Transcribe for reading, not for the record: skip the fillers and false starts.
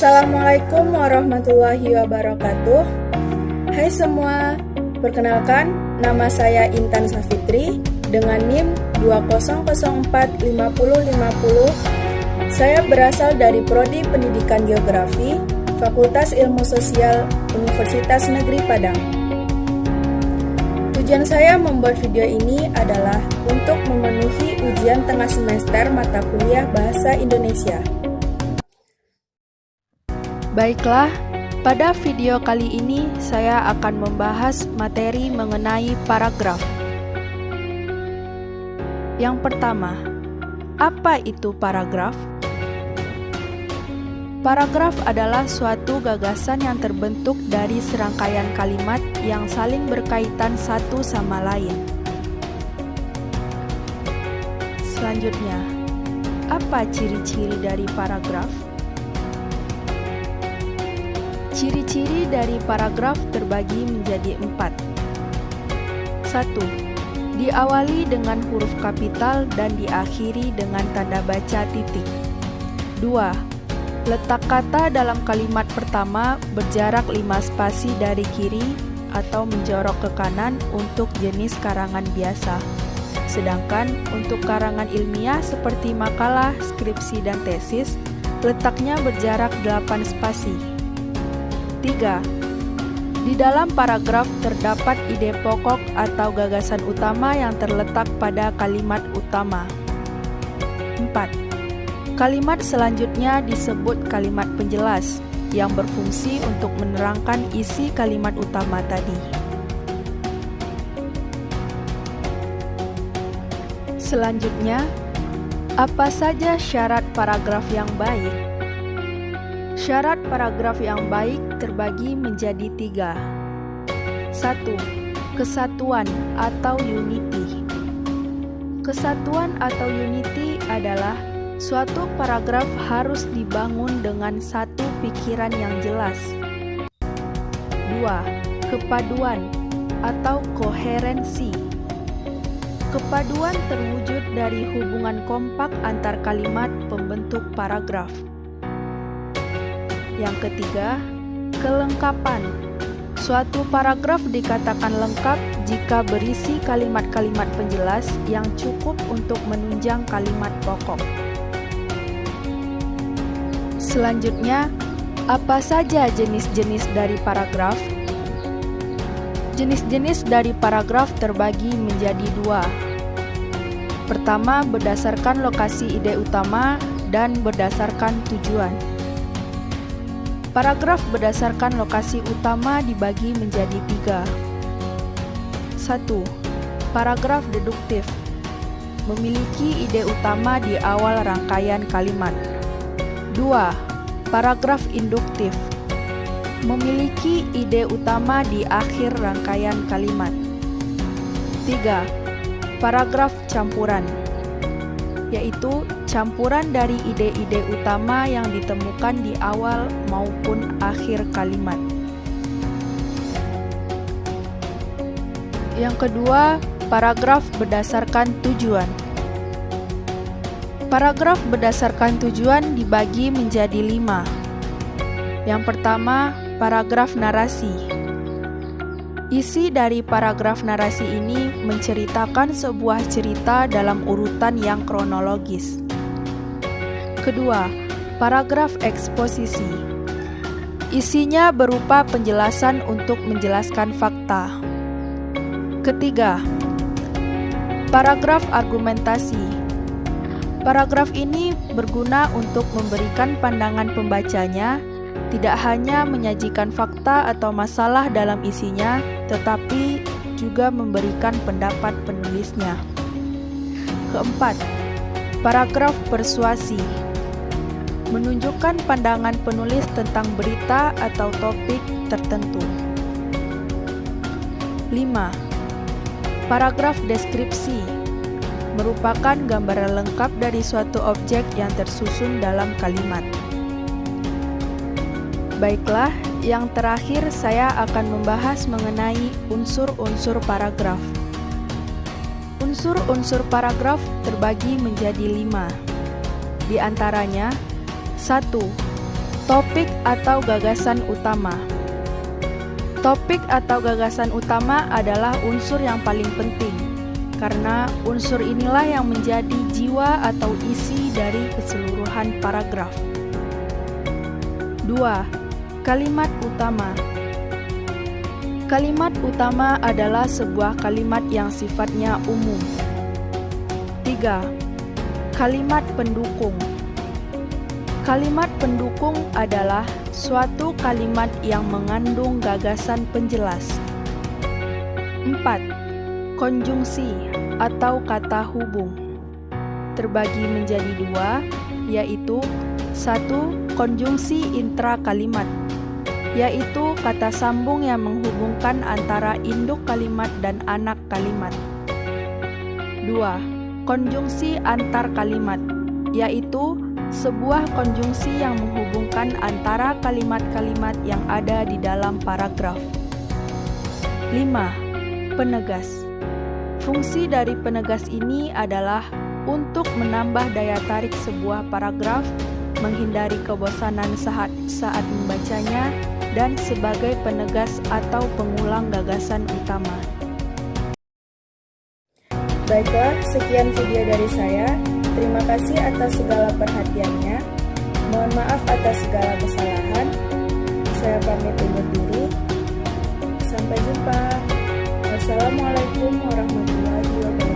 Assalamualaikum warahmatullahi wabarakatuh. Hai semua, perkenalkan nama saya Intan Safitri dengan NIM 20045050. Saya berasal dari Prodi Pendidikan Geografi, Fakultas Ilmu Sosial, Universitas Negeri Padang. Tujuan saya membuat video ini adalah untuk memenuhi ujian tengah semester mata kuliah Bahasa Indonesia. Baiklah, pada video kali ini saya akan membahas materi mengenai paragraf. Yang pertama, apa itu paragraf? Paragraf adalah suatu gagasan yang terbentuk dari serangkaian kalimat yang saling berkaitan satu sama lain. Selanjutnya, apa ciri-ciri dari paragraf? Ciri-ciri dari paragraf terbagi menjadi 4. 1. Diawali dengan huruf kapital dan diakhiri dengan tanda baca titik. 2. Letak kata dalam kalimat pertama berjarak 5 spasi dari kiri atau menjorok ke kanan untuk jenis karangan biasa. Sedangkan untuk karangan ilmiah seperti makalah, skripsi, dan tesis, letaknya berjarak 8 spasi. 3. Di dalam paragraf terdapat ide pokok atau gagasan utama yang terletak pada kalimat utama. 4. Kalimat selanjutnya disebut kalimat penjelas yang berfungsi untuk menerangkan isi kalimat utama tadi. Selanjutnya, apa saja syarat paragraf yang baik? Syarat paragraf yang baik terbagi menjadi 3. 1. Kesatuan atau unity. Kesatuan atau unity adalah suatu paragraf harus dibangun dengan satu pikiran yang jelas. 2. Kepaduan atau koherensi. Kepaduan terwujud dari hubungan kompak antar kalimat pembentuk paragraf. Yang ketiga, kelengkapan. Suatu paragraf dikatakan lengkap jika berisi kalimat-kalimat penjelas yang cukup untuk menunjang kalimat pokok. Selanjutnya, apa saja jenis-jenis dari paragraf? Jenis-jenis dari paragraf terbagi menjadi 2. Pertama, berdasarkan lokasi ide utama dan berdasarkan tujuan. Paragraf berdasarkan lokasi utama dibagi menjadi 3. 1. Paragraf deduktif. Memiliki ide utama di awal rangkaian kalimat. 2. Paragraf induktif. Memiliki ide utama di akhir rangkaian kalimat. 3. Paragraf campuran, yaitu campuran dari ide-ide utama yang ditemukan di awal maupun akhir kalimat. Yang kedua, paragraf berdasarkan tujuan. Paragraf berdasarkan tujuan dibagi menjadi 5. Yang pertama, paragraf narasi. Isi dari paragraf narasi ini menceritakan sebuah cerita dalam urutan yang kronologis. Kedua, paragraf eksposisi. Isinya berupa penjelasan untuk menjelaskan fakta. Ketiga, paragraf argumentasi. Paragraf ini berguna untuk memberikan pandangan pembacanya, tidak hanya menyajikan fakta atau masalah dalam isinya, tetapi juga memberikan pendapat penulisnya. Keempat, paragraf persuasi. Menunjukkan pandangan penulis tentang berita atau topik tertentu. 5. Paragraf deskripsi. Merupakan gambaran lengkap dari suatu objek yang tersusun dalam kalimat. Baiklah, yang terakhir saya akan membahas mengenai unsur-unsur paragraf. Unsur-unsur paragraf terbagi menjadi 5. Di antaranya, 1. Topik atau gagasan utama. Topik atau gagasan utama adalah unsur yang paling penting, karena unsur inilah yang menjadi jiwa atau isi dari keseluruhan paragraf. 2. Kalimat utama. Kalimat utama adalah sebuah kalimat yang sifatnya umum. 3. Kalimat pendukung. Kalimat pendukung adalah suatu kalimat yang mengandung gagasan penjelas. 4. Konjungsi atau kata hubung terbagi menjadi dua, yaitu 1. Konjungsi intra kalimat, yaitu kata sambung yang menghubungkan antara induk kalimat dan anak kalimat. 2. Konjungsi antar kalimat, yaitu sebuah konjungsi yang menghubungkan antara kalimat-kalimat yang ada di dalam paragraf. 5. Penegas. Fungsi dari penegas ini adalah untuk menambah daya tarik sebuah paragraf, menghindari kebosanan saat membacanya, dan sebagai penegas atau pengulang gagasan utama. Baiklah, sekian video dari saya. Terima kasih atas segala perhatiannya. Mohon maaf atas segala kesalahan. Saya pamit undur diri. Sampai jumpa. Wassalamualaikum warahmatullahi wabarakatuh.